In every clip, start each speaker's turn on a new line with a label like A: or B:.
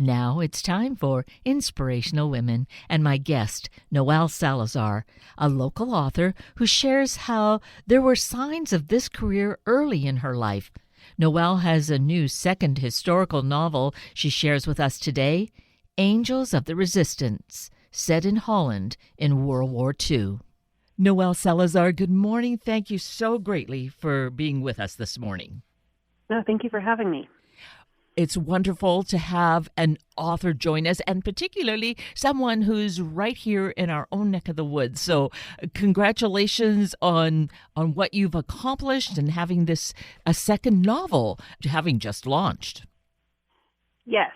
A: Now it's time for Inspirational Women and my guest, Noelle Salazar, a local author who shares how there were signs of this career early in her life. Noelle has a new second historical novel she shares with us today, Angels of the Resistance, set in Holland in World War II. Noelle Salazar, good morning. Thank you so greatly for being with us this morning.
B: No, thank you for having me.
A: It's wonderful to have an author join us, and particularly someone who's right here in our own neck of the woods. So congratulations on what you've accomplished and having this a second novel, having just launched.
B: Yes,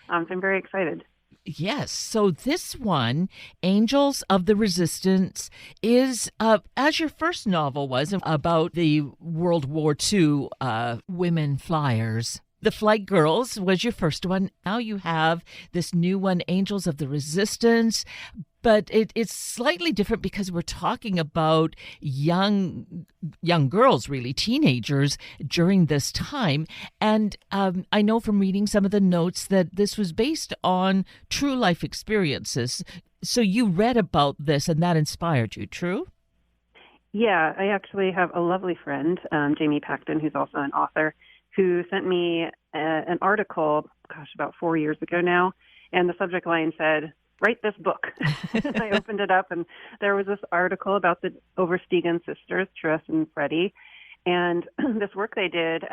B: I'm very excited.
A: Yes. So this one, Angels of the Resistance, is, as your first novel was, about the World War II women flyers. The Flight Girls was your first one. Now you have this new one, Angels of the Resistance, but it's slightly different because we're talking about young girls, really, teenagers during this time. And I know from reading some of the notes that this was based on true life experiences. So you read about this and that inspired you, true?
B: Yeah, I actually have a lovely friend, Jamie Paxton, who's also an author, who sent me an article, about 4 years ago now, and the subject line said, "Write this book." And I opened it up, and there was this article about the Oversteegen sisters, Therese and Freddie, and this work they did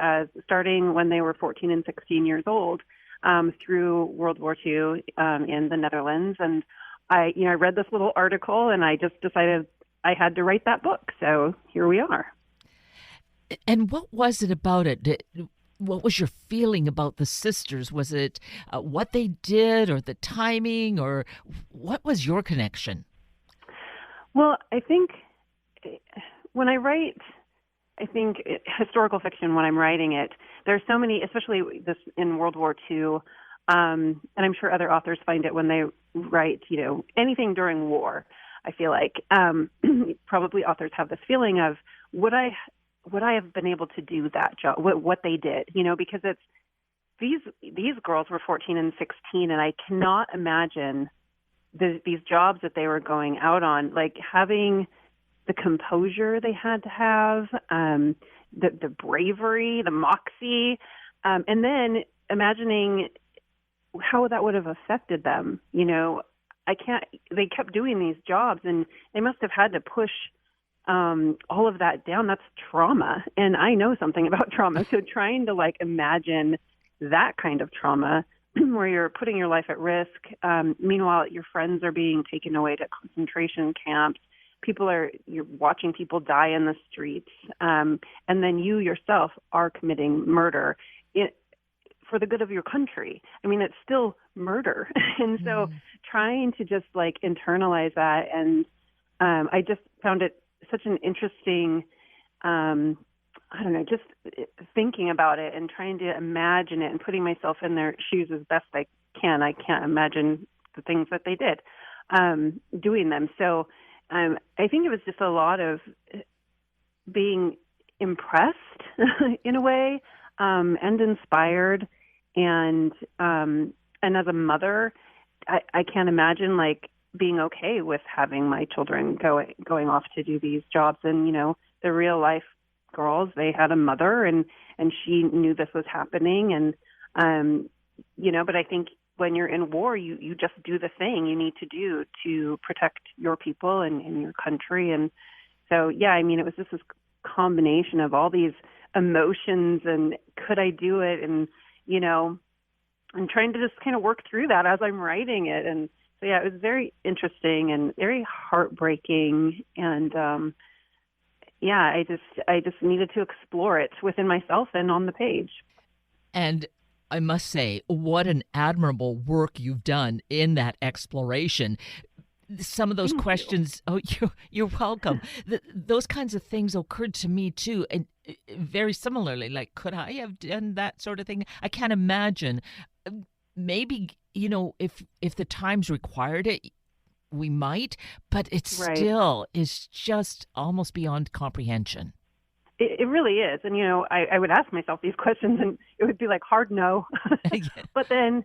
B: starting when they were 14 and 16 years old through World War II in the Netherlands. And I read this little article, and I just decided I had to write that book. So here we are.
A: And what was it about it? What was your feeling about the sisters? Was it what they did or the timing, or what was your connection?
B: Well, I think when I write, historical fiction, when I'm writing it, there's so many, especially this in World War II, and I'm sure other authors find it when they write, anything during war. I feel like probably authors have this feeling of, would I have been able to do that job, what they did, because it's these girls were 14 and 16, and I cannot imagine these jobs that they were going out on, like having the composure they had to have, the bravery, the moxie, and then imagining how that would have affected them. They kept doing these jobs, and they must have had to push all of that down. That's trauma. And I know something about trauma. So trying to imagine that kind of trauma where you're putting your life at risk. Meanwhile, your friends are being taken away to concentration camps. You're watching people die in the streets. And then you yourself are committing murder for the good of your country. I mean, it's still murder. And so trying to just internalize that. And I just found it such an interesting, just thinking about it and trying to imagine it and putting myself in their shoes as best I can. I can't imagine the things that they did, doing them. So I think it was just a lot of being impressed in a way, and inspired. And as a mother, I can't imagine being okay with having my children going off to do these jobs. And, the real life girls, they had a mother and she knew this was happening. And, but I think when you're in war, you just do the thing you need to do to protect your people and your country. And so, it was just this combination of all these emotions and could I do it? And, I'm trying to just kind of work through that as I'm writing it. And so, it was very interesting and very heartbreaking. And, I just needed to explore it within myself and on the page.
A: And I must say, what an admirable work you've done in that exploration. Some of those questions, you're welcome. Those kinds of things occurred to me too. And very similarly, could I have done that sort of thing? I can't imagine. Maybe, if the times required it, we might, but it still is just almost beyond comprehension.
B: It really is. And, I would ask myself these questions and it would be hard no. But then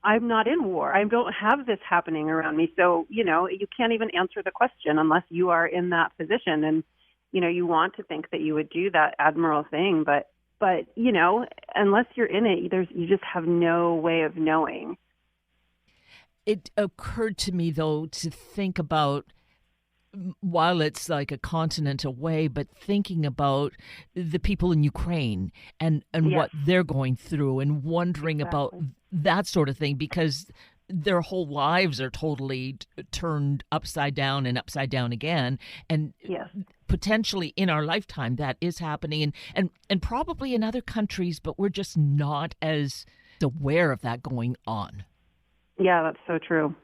B: I'm not in war. I don't have this happening around me. So, you can't even answer the question unless you are in that position. And, you want to think that you would do that admirable thing, but, unless you're in it, you just have no way of knowing.
A: It occurred to me, though, to think about, while it's like a continent away, but thinking about the people in Ukraine and
B: Yes,
A: what they're going through and wondering about
B: exactly.
A: that sort of thing, because their whole lives are totally turned upside down and upside down again. And
B: Yes.
A: potentially in our lifetime that is happening, and probably in other countries, but we're just not as aware of that going on.
B: Yeah, that's so true.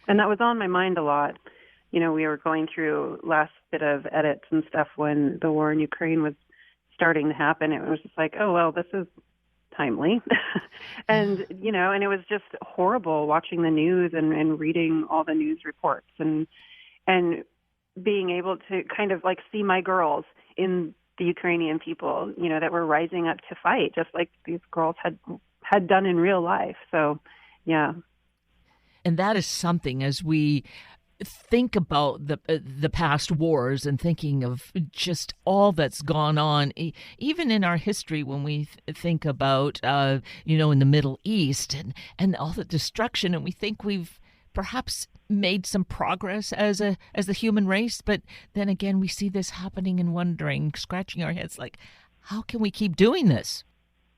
B: And that was on my mind a lot. We were going through last bit of edits and stuff when the war in Ukraine was starting to happen. It was just like, oh, well, this is timely. And it was just horrible watching the news and reading all the news reports and being able to kind of like see my girls in the Ukrainian people, that were rising up to fight, just like these girls had done in real life. So, yeah.
A: And that is something, as we think about the past wars and thinking of just all that's gone on, even in our history, when we think about in the Middle East and all the destruction, and we think we've perhaps made some progress as the human race, but then again we see this happening and wondering, scratching our heads, like, how can we keep doing this?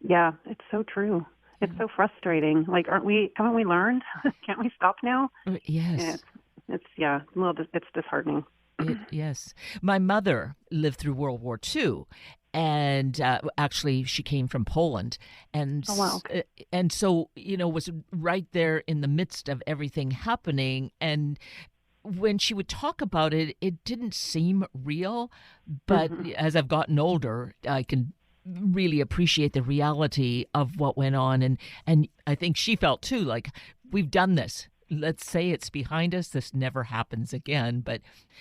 B: Yeah, it's so true. It's so frustrating. Like, haven't we learned? Can't we stop now?
A: Yes.
B: It's disheartening.
A: Yes. My mother lived through World War II, and actually she came from Poland. And
B: Oh, wow.
A: and so, was right there in the midst of everything happening. And when she would talk about it, it didn't seem real. But
B: Hmm.
A: as I've gotten older, I can really appreciate the reality of what went on. And I think she felt too, like, we've done this. Let's say it's behind us. This never happens again.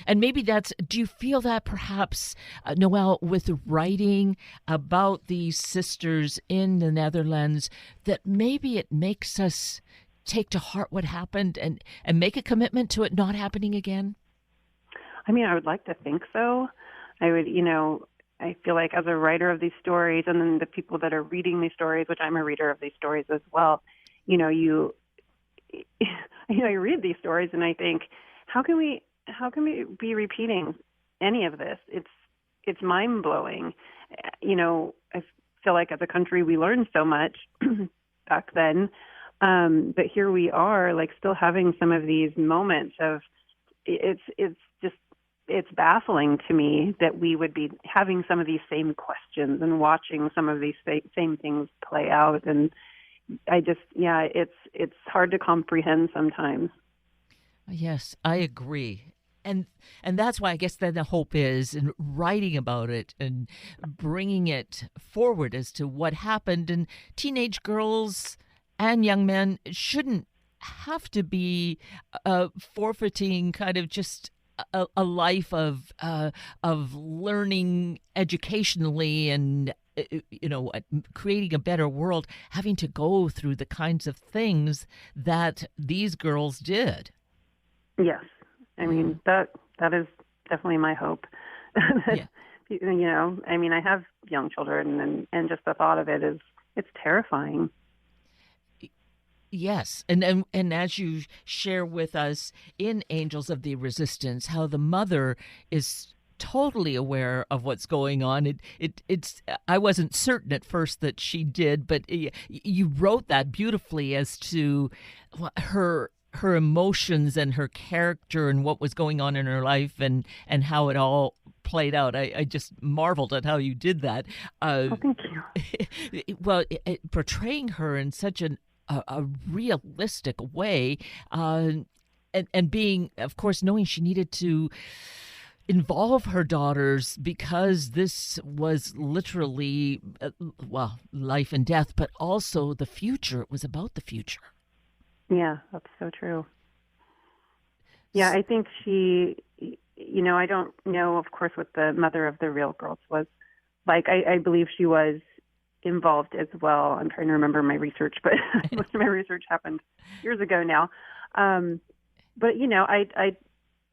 A: And maybe do you feel that perhaps, Noelle, with writing about these sisters in the Netherlands, that maybe it makes us take to heart what happened and make a commitment to it not happening again?
B: I mean, I would like to think so. I feel like as a writer of these stories, and then the people that are reading these stories, which I'm a reader of these stories as well, you you read these stories and I think, how can we be repeating any of this? It's mind blowing. I feel like as a country we learned so much back then, but here we are, like, still having some of these moments of it's baffling to me that we would be having some of these same questions and watching some of these same things play out. And it's hard to comprehend sometimes.
A: Yes, I agree. And that's why I guess then the hope is in writing about it and bringing it forward as to what happened. And teenage girls and young men shouldn't have to be forfeiting kind of just a life of learning educationally and creating a better world, having to go through the kinds of things that these girls did.
B: Yes, I mean that is definitely my hope.
A: Yeah.
B: I mean, I have young children, and just the thought of it's terrifying.
A: Yes, and as you share with us in Angels of the Resistance, how the mother is totally aware of what's going on. It's I wasn't certain at first that she did, but you wrote that beautifully as to her emotions and her character and what was going on in her life and how it all played out. I just marveled at how you did that.
B: Oh, thank you.
A: Well, portraying her in such a realistic way, and being, of course, knowing she needed to involve her daughters because this was literally, life and death, but also the future. It was about the future.
B: Yeah, that's so true. Yeah, I think she, I don't know, of course, what the mother of the real girls was like. I believe she was involved as well. I'm trying to remember my research, but most of my research happened years ago now. But I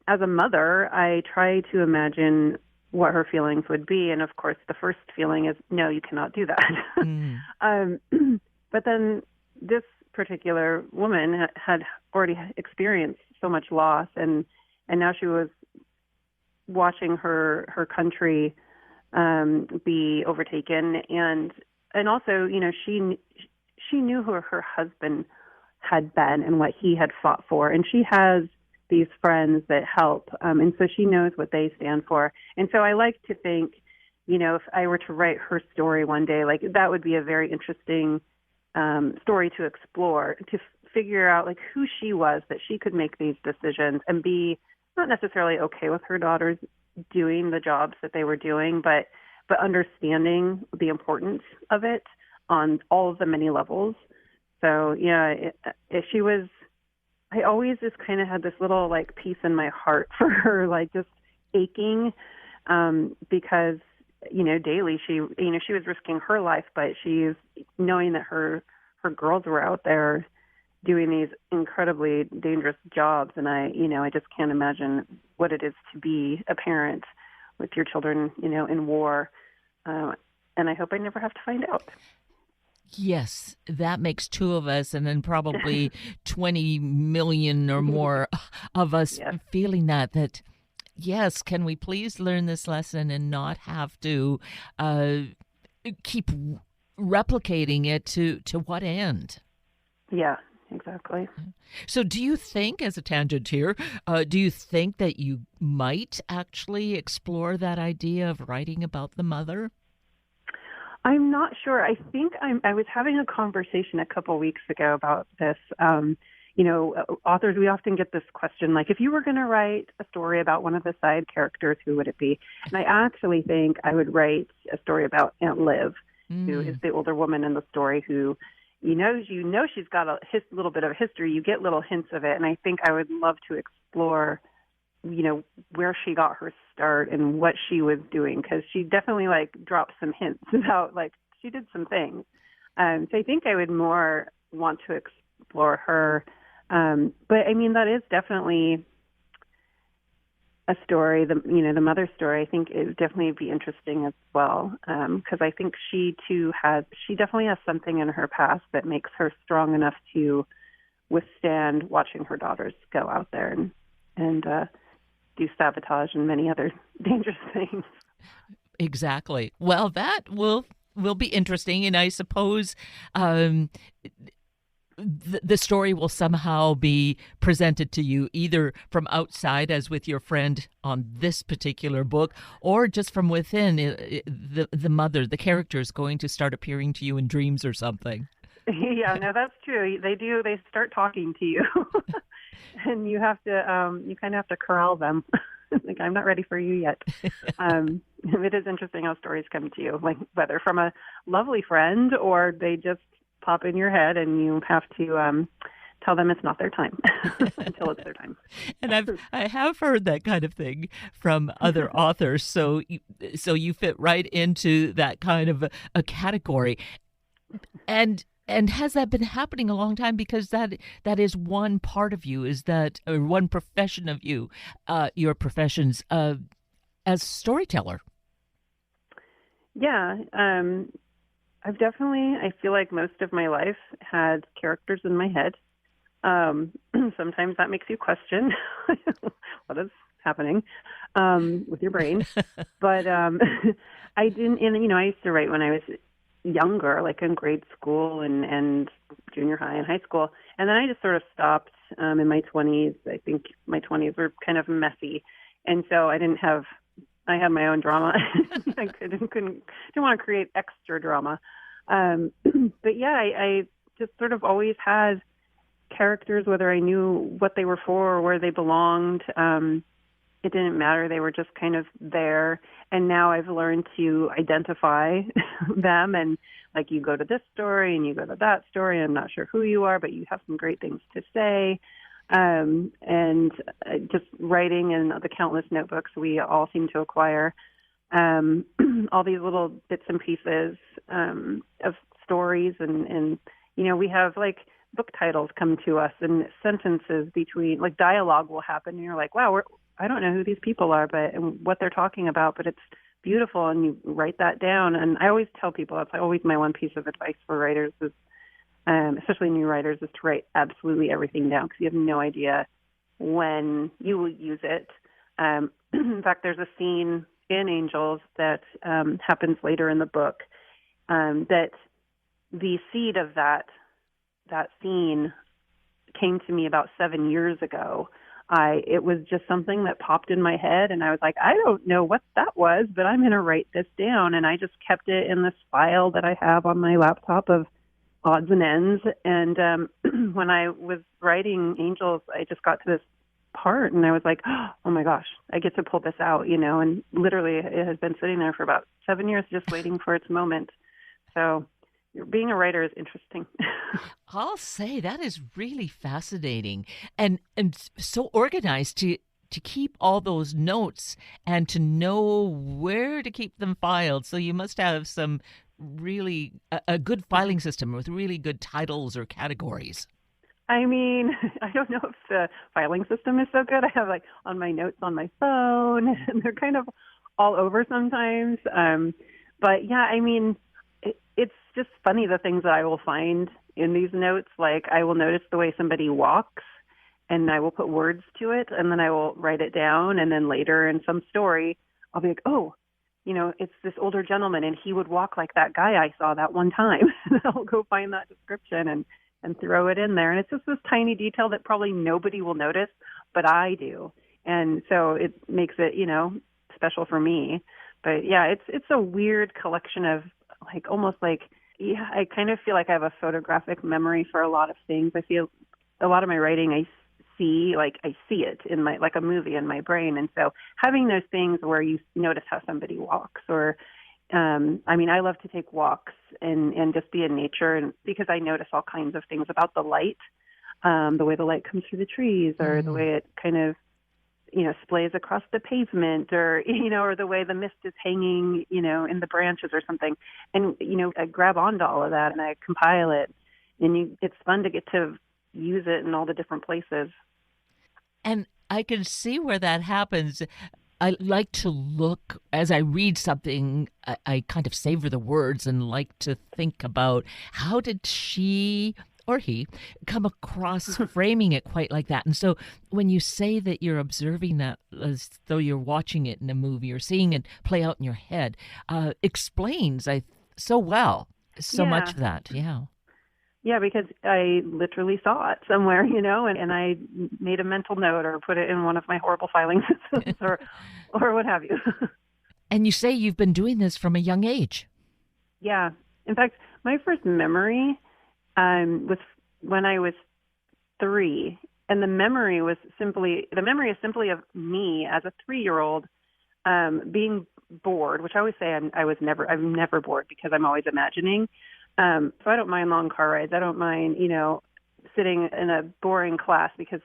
B: as a mother, I try to imagine what her feelings would be, and of course, the first feeling is no, you cannot do that. But then this particular woman had already experienced so much loss, and now she was watching her country be overtaken, and also, she knew who her husband had been and what he had fought for, and she has these friends that help, and so she knows what they stand for. And so I like to think, if I were to write her story one day, like that would be a very interesting story to explore, to figure out like who she was, that she could make these decisions and be not necessarily okay with her daughters doing the jobs that they were doing, but understanding the importance of it on all of the many levels. So if she was, I always just kind of had this little like piece in my heart for her, like just aching, because daily she was risking her life, but she's knowing that her girls were out there doing these incredibly dangerous jobs, and I just can't imagine what it is to be a parent with your children, in war, and I hope I never have to find out.
A: Yes, that makes two of us, and then probably 20 million or more of us feeling that, yes, can we please learn this lesson and not have to keep replicating it to what end?
B: Yeah, exactly.
A: So do you think, as a tangent here, do you think that you might actually explore that idea of writing about the mother?
B: I'm not sure. I think I was having a conversation a couple weeks ago about this. Authors, we often get this question, like, if you were going to write a story about one of the side characters, who would it be? And I actually think I would write a story about Aunt Liv, who is the older woman in the story, who, she's got a little bit of history. You get little hints of it. And I think I would love to explore where she got her start and what she was doing, because she definitely dropped some hints about she did some things. So I think I would more want to explore her. But I mean, that is definitely a story. The mother story, I think it would definitely be interesting as well. Because I think she definitely has something in her past that makes her strong enough to withstand watching her daughters go out there and do sabotage and many other dangerous things.
A: Exactly. Well, that will be interesting, and I suppose the story will somehow be presented to you either from outside, as with your friend on this particular book, or just from within. The mother, the character, is going to start appearing to you in dreams or something.
B: Yeah, no, that's true. They do. They start talking to you. And you have to, you kind of have to corral them. Like, I'm not ready for you yet. It is interesting how stories come to you, like whether from a lovely friend or they just pop in your head and you have to tell them it's not their time until it's their time.
A: And I have heard that kind of thing from other authors. So you fit right into that kind of a category. And has that been happening a long time? Because that is one part of you, or one profession of you, your professions as storyteller.
B: Yeah, I've definitely, I feel like most of my life had characters in my head. Sometimes that makes you question what is happening with your brain. But I didn't, and I used to write when I was younger, like in grade school and junior high and high school. And then I just sort of stopped in my 20s. I think my 20s were kind of messy. And so I had my own drama. I didn't want to create extra drama. But yeah, I just sort of always had characters, whether I knew what they were for or where they belonged. It didn't matter. They were just kind of there. And now I've learned to identify them. And like, you go to this story and you go to that story. I'm not sure who you are, but you have some great things to say. And just writing in the countless notebooks we all seem to acquire. all these little bits and pieces of stories, and we have like book titles come to us and sentences between, like dialogue will happen, and you're like, wow, I don't know who these people are, and what they're talking about, but it's beautiful, and you write that down. And I always tell people, that's always my one piece of advice for writers is, especially new writers, is to write absolutely everything down, because you have no idea when you will use it. In fact, there's a scene in Angels that happens later in the book that the seed of that scene came to me about 7 years ago. It was just something that popped in my head, and I was like, I don't know what that was, but I'm going to write this down. And I just kept it in this file that I have on my laptop of odds and ends. And when I was writing Angels, I just got to this part, and I was like, oh my gosh, I get to pull this out, and literally it has been sitting there for about 7 years just waiting for its moment. So being a writer is interesting.
A: I'll say that is really fascinating and so organized to keep all those notes and to know where to keep them filed. So you must have some really a good filing system with really good titles or categories.
B: I mean, I don't know if the filing system is so good. I have like on my notes on my phone, and they're kind of all over sometimes. But yeah, I mean, it's just funny the things that I will find in these notes. Like I will notice the way somebody walks, and I will put words to it, and then I will write it down. And then later in some story, I'll be like, oh, it's this older gentleman, and he would walk like that guy I saw that one time. And I'll go find that description and throw it in there. And it's just this tiny detail that probably nobody will notice, but I do. And so it makes it, special for me. But yeah, it's a weird collection of like, almost like, yeah, I kind of feel like I have a photographic memory for a lot of things. I feel a lot of my writing, I see it in my, like a movie in my brain. And so having those things where you notice how somebody walks, or I love to take walks and just be in nature, and because I notice all kinds of things about the light, the way the light comes through the trees, or the way it kind of, splays across the pavement, or, or the way the mist is hanging, in the branches or something. And, I grab onto all of that and I compile it, and it's fun to get to use it in all the different places.
A: And I can see where that happens. I like to look, as I read something, I kind of savor the words and like to think about how did she or he come across framing it quite like that. And so when you say that you're observing that as though you're watching it in a movie or seeing it play out in your head, explains so well so much of that. Yeah.
B: Yeah, because I literally saw it somewhere, and I made a mental note or put it in one of my horrible filing systems or what have you.
A: And you say you've been doing this from a young age. Yeah.
B: In fact, my first memory was when I was 3, and the memory is simply of me as a 3-year-old being bored, which I always say I'm never bored because I'm always imagining. So I don't mind long car rides. I don't mind, sitting in a boring class because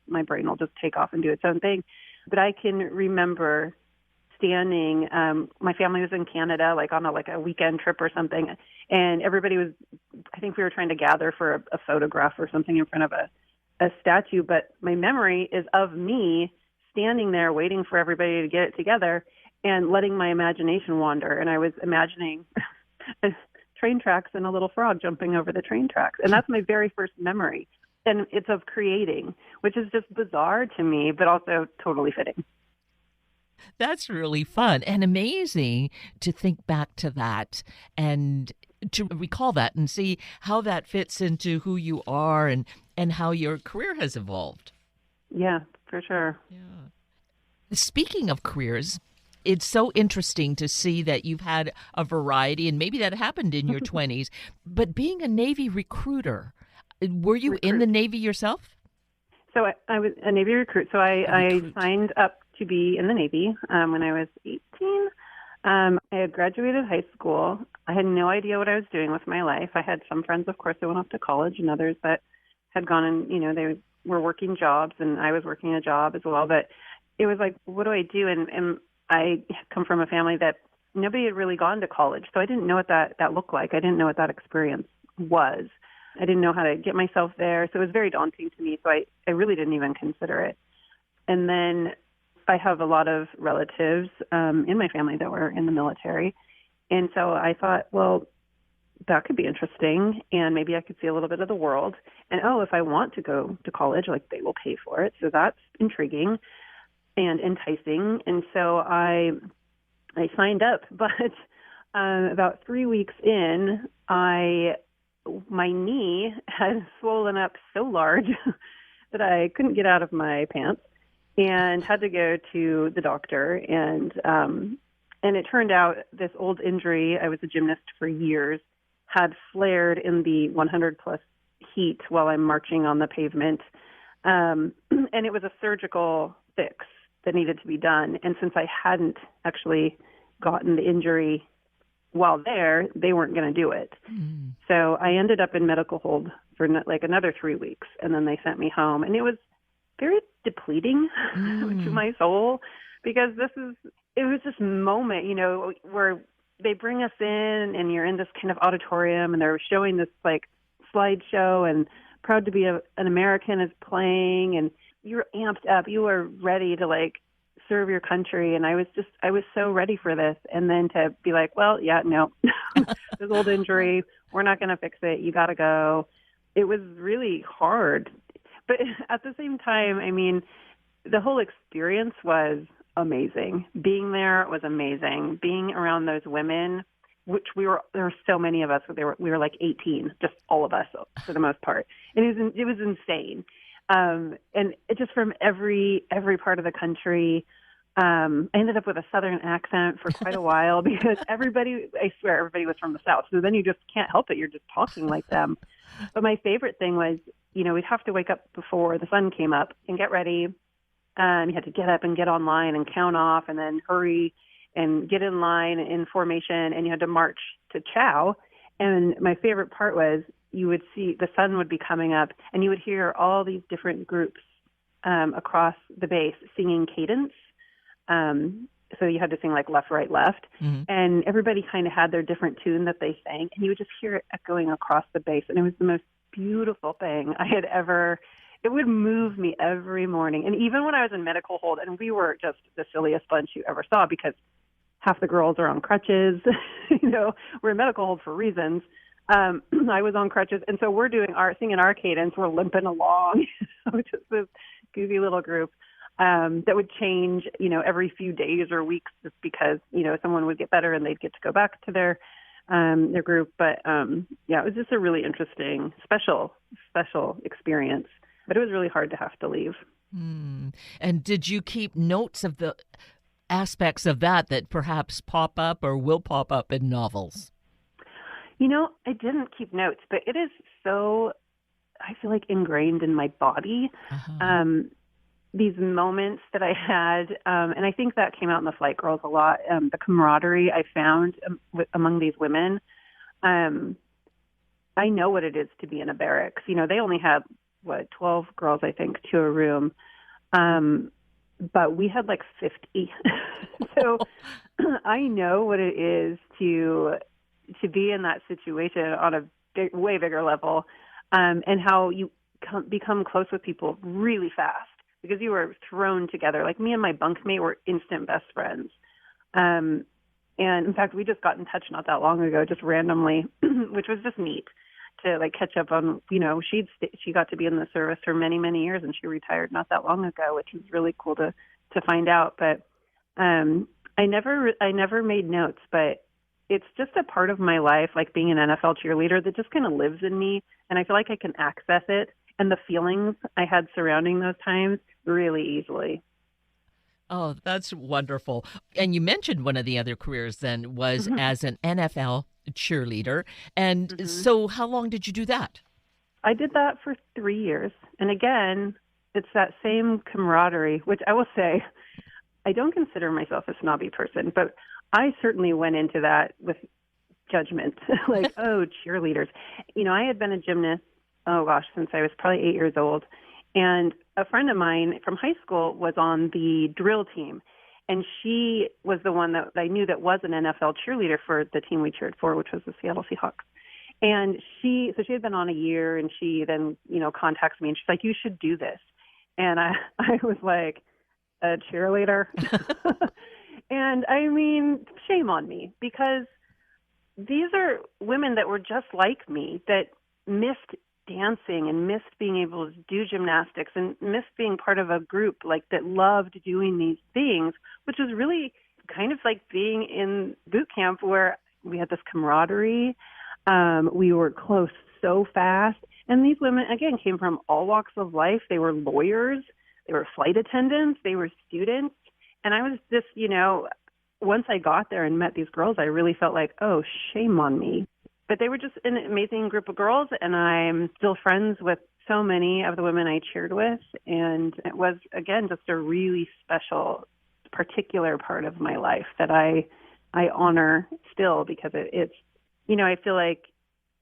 B: my brain will just take off and do its own thing. But I can remember standing, my family was in Canada, like on a weekend trip or something. And everybody I think we were trying to gather for a photograph or something in front of a statue. But my memory is of me standing there waiting for everybody to get it together and letting my imagination wander. And I was imagining train tracks and a little frog jumping over the train tracks. And that's my very first memory. And it's of creating, which is just bizarre to me, but also totally fitting.
A: That's really fun and amazing to think back to that and to recall that and see how that fits into who you are and how your career has evolved.
B: Yeah, for sure.
A: Yeah. Speaking of careers, it's so interesting to see that you've had a variety, and maybe that happened in your 20s, but being a Navy recruiter, were you in the Navy yourself?
B: So I was a Navy recruit. So I signed up to be in the Navy when I was 18. I had graduated high school. I had no idea what I was doing with my life. I had some friends, of course, that went off to college, and others that had gone and, they were working jobs, and I was working a job as well. But it was like, what do I do? And I come from a family that nobody had really gone to college, so I didn't know what that looked like. I didn't know what that experience was. I didn't know how to get myself there, so it was very daunting to me, so I really didn't even consider it. And then I have a lot of relatives in my family that were in the military, and so I thought, well, that could be interesting, and maybe I could see a little bit of the world. And, if I want to go to college, like, they will pay for it, so that's intriguing and enticing. And so I signed up, but about 3 weeks in, my knee had swollen up so large that I couldn't get out of my pants and had to go to the doctor. And it turned out this old injury, I was a gymnast for years, had flared in the 100-plus heat while I'm marching on the pavement. And it was a surgical fix that needed to be done. And since I hadn't actually gotten the injury while there, they weren't going to do it. Mm. So I ended up in medical hold for like another 3 weeks, and then they sent me home. And it was very depleting to my soul, because it was this moment, where they bring us in and you're in this kind of auditorium and they're showing this like slideshow, and Proud to Be an American is playing, and you're amped up. You are ready to like serve your country. And I was so ready for this. And then to be like, well, yeah, no, this old injury, we're not going to fix it. You got to go. It was really hard. But at the same time, I mean, the whole experience was amazing. Being there was amazing. Being around those women, which there were so many of us, we were like 18, just all of us for the most part. And it was insane. And it just from every part of the country. I ended up with a Southern accent for quite a while because I swear everybody was from the South. So then you just can't help it. You're just talking like them. But my favorite thing was, we'd have to wake up before the sun came up and get ready. You had to get up and get online and count off and then hurry and get in line in formation, and you had to march to chow. And my favorite part was you would see the sun would be coming up, and you would hear all these different groups across the base singing cadence. So you had to sing like left, right, left. Mm-hmm. And everybody kind of had their different tune that they sang, and you would just hear it echoing across the base. And it was the most beautiful thing I had ever. It would move me every morning. And even when I was in medical hold, and we were just the silliest bunch you ever saw, because half the girls are on crutches, we're in medical hold for reasons. I was on crutches. And so we're singing our cadence. We're limping along, just this goofy little group, that would change, every few days or weeks, just because, someone would get better and they'd get to go back to their group. But, it was just a really interesting, special experience. But it was really hard to have to leave.
A: And did you keep notes of the aspects of that perhaps pop up or will pop up in novels?
B: I didn't keep notes, but it is so, I feel like, ingrained in my body. Uh-huh. These moments that I had, and I think that came out in the Flight Girls a lot, the camaraderie I found among these women. I know what it is to be in a barracks. They only had 12 girls, I think, to a room. But we had like 50. So I know what it is to be in that situation on a way bigger level, and how you become close with people really fast because you were thrown together. Like me and my bunkmate were instant best friends. And in fact, we just got in touch not that long ago, just randomly, which was just neat to like catch up on. She got to be in the service for many, many years, and she retired not that long ago, which was really cool to find out. But I never made notes, but it's just a part of my life, like being an NFL cheerleader, that just kind of lives in me, and I feel like I can access it and the feelings I had surrounding those times really easily.
A: Oh, that's wonderful. And you mentioned one of the other careers then was as an NFL cheerleader. And so how long did you do that?
B: I did that for 3 years. And again, it's that same camaraderie, which I will say, I don't consider myself a snobby person, but I certainly went into that with judgment, like, oh, cheerleaders. I had been a gymnast, since I was probably 8 years old. And a friend of mine from high school was on the drill team. And she was the one that I knew that was an NFL cheerleader for the team we cheered for, which was the Seattle Seahawks. And she had been on a year, and she then, contacts me, and she's like, "You should do this." And I was like, "A cheerleader?" And I mean, shame on me, because these are women that were just like me, that missed dancing and missed being able to do gymnastics and missed being part of a group that loved doing these things, which was really kind of like being in boot camp, where we had this camaraderie. We were close so fast. And these women, again, came from all walks of life. They were lawyers. They were flight attendants. They were students. And I was just, once I got there and met these girls, I really felt like, oh, shame on me. But they were just an amazing group of girls, and I'm still friends with so many of the women I cheered with. And it was, again, just a really special, particular part of my life that I honor still, because it's, I feel like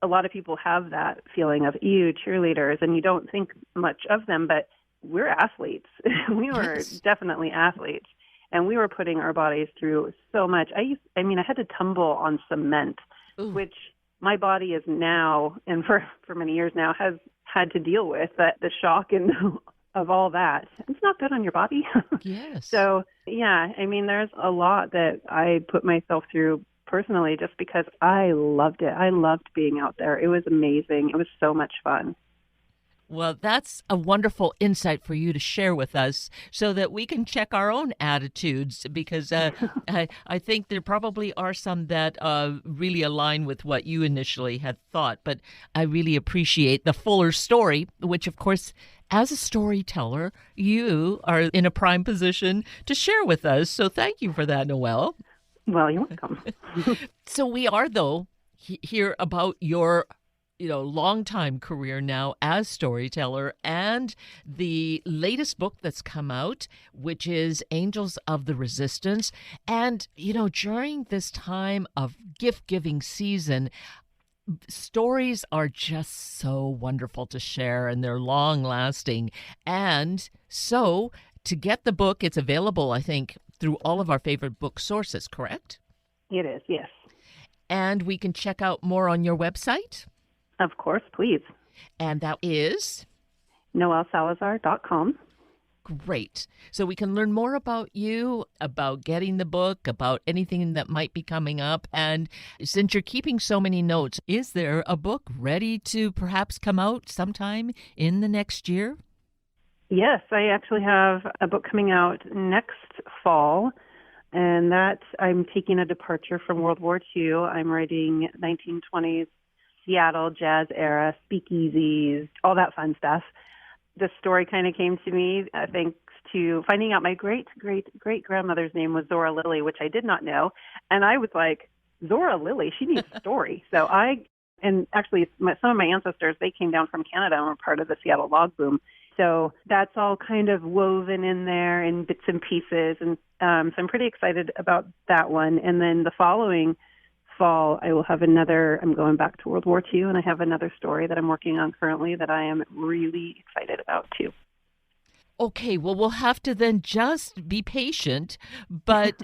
B: a lot of people have that feeling of, ew, cheerleaders, and you don't think much of them, but we're athletes. We were definitely athletes, and we were putting our bodies through so much. I had to tumble on cement, which my body is now, and for many years now, has had to deal with the shock and of all that. It's not good on your body.
A: Yes.
B: So, there's a lot that I put myself through personally, just because I loved it. I loved being out there. It was amazing. It was so much fun.
A: Well, that's a wonderful insight for you to share with us, so that we can check our own attitudes, because I think there probably are some that really align with what you initially had thought. But I really appreciate the fuller story, which, of course, as a storyteller, you are in a prime position to share with us. So thank you for that, Noelle.
B: Well, you're welcome.
A: So we are, though, here about your long time career now as storyteller, and the latest book that's come out, which is Angels of the Resistance. And, during this time of gift-giving season, stories are just so wonderful to share, and they're long-lasting. And so to get the book, it's available, I think, through all of our favorite book sources, correct?
B: It is, yes.
A: And we can check out more on your website?
B: Of course, please.
A: And that is?
B: NoelleSalazar.com.
A: Great. So we can learn more about you, about getting the book, about anything that might be coming up. And since you're keeping so many notes, is there a book ready to perhaps come out sometime in the next year?
B: Yes, I actually have a book coming out next fall, and that I'm taking a departure from World War II. I'm writing 1920s Seattle jazz era, speakeasies, all that fun stuff. This story kind of came to me thanks to finding out my great-great-great-grandmother's name was Zora Lilly, which I did not know. And I was like, Zora Lilly, she needs a story. So and actually some of my ancestors, they came down from Canada and were part of the Seattle log boom. So that's all kind of woven in there in bits and pieces. And so I'm pretty excited about that one. And then the following fall, I will have I'm going back to World War II, and I have another story that I'm working on currently that I am really excited about too.
A: Okay, well, we'll have to then just be patient, but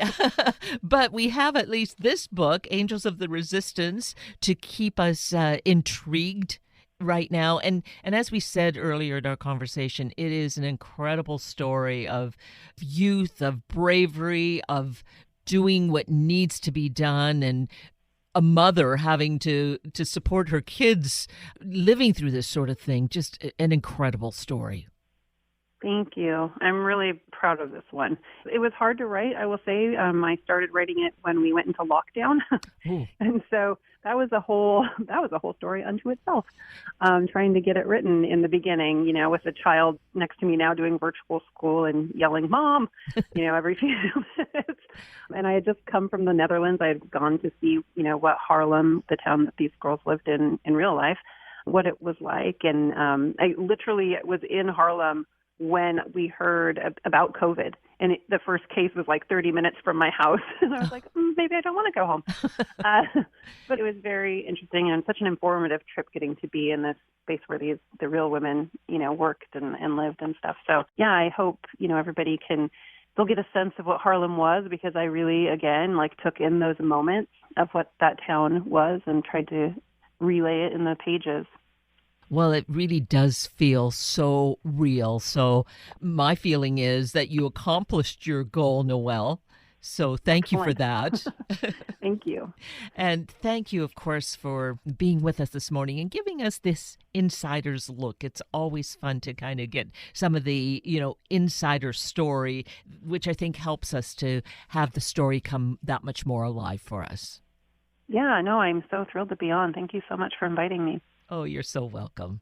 A: but we have at least this book, Angels of the Resistance, to keep us intrigued right now. And as we said earlier in our conversation, it is an incredible story of youth, of bravery, of doing what needs to be done, and a mother having to support her kids living through this sort of thing. Just an incredible story.
B: Thank you. I'm really proud of this one. It was hard to write, I will say. I started writing it when we went into lockdown. And so that was a whole story unto itself. Trying to get it written in the beginning, with a child next to me now doing virtual school and yelling, "Mom," every few minutes. And I had just come from the Netherlands. I had gone to see, what Haarlem, the town that these girls lived in real life, what it was like. And I literally was in Haarlem when we heard about COVID, and the first case was like 30 minutes from my house. And I was like, maybe I don't want to go home. But it was very interesting and such an informative trip getting to be in this space where the real women, worked and lived and stuff. So yeah, I hope, everybody can they'll get a sense of what Harlem was, because I really, again, like took in those moments of what that town was and tried to relay it in the pages.
A: Well, it really does feel so real. So my feeling is that you accomplished your goal, Noelle. So thank you for that.
B: Thank you.
A: And thank you, of course, for being with us this morning and giving us this insider's look. It's always fun to kind of get some of the, insider story, which I think helps us to have the story come that much more alive for us.
B: Yeah, no, I'm so thrilled to be on. Thank you so much for inviting me.
A: Oh, you're so welcome.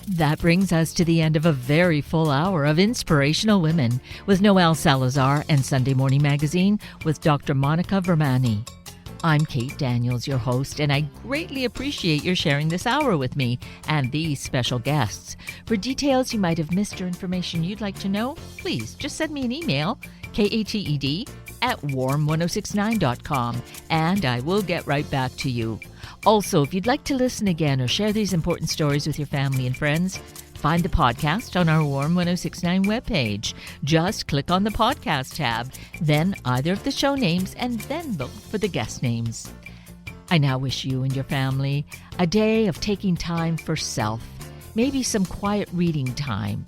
A: That brings us to the end of a very full hour of Inspirational Women with Noelle Salazar and Sunday Morning Magazine with Dr. Monica Vermani. I'm Kate Daniels, your host, and I greatly appreciate your sharing this hour with me and these special guests. For details you might have missed or information you'd like to know, please just send me an email, kated@warm1069.com, and I will get right back to you. Also, if you'd like to listen again or share these important stories with your family and friends, find the podcast on our Warm 1069 webpage. Just click on the podcast tab, then either of the show names, and then look for the guest names. I now wish you and your family a day of taking time for self, maybe some quiet reading time,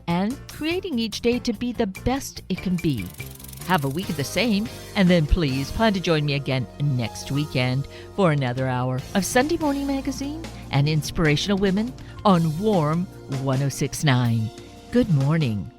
A: and creating each day to be the best it can be. Have a week of the same, and then please plan to join me again next weekend for another hour of Sunday Morning Magazine and Inspirational Women on Warm 1069. Good morning.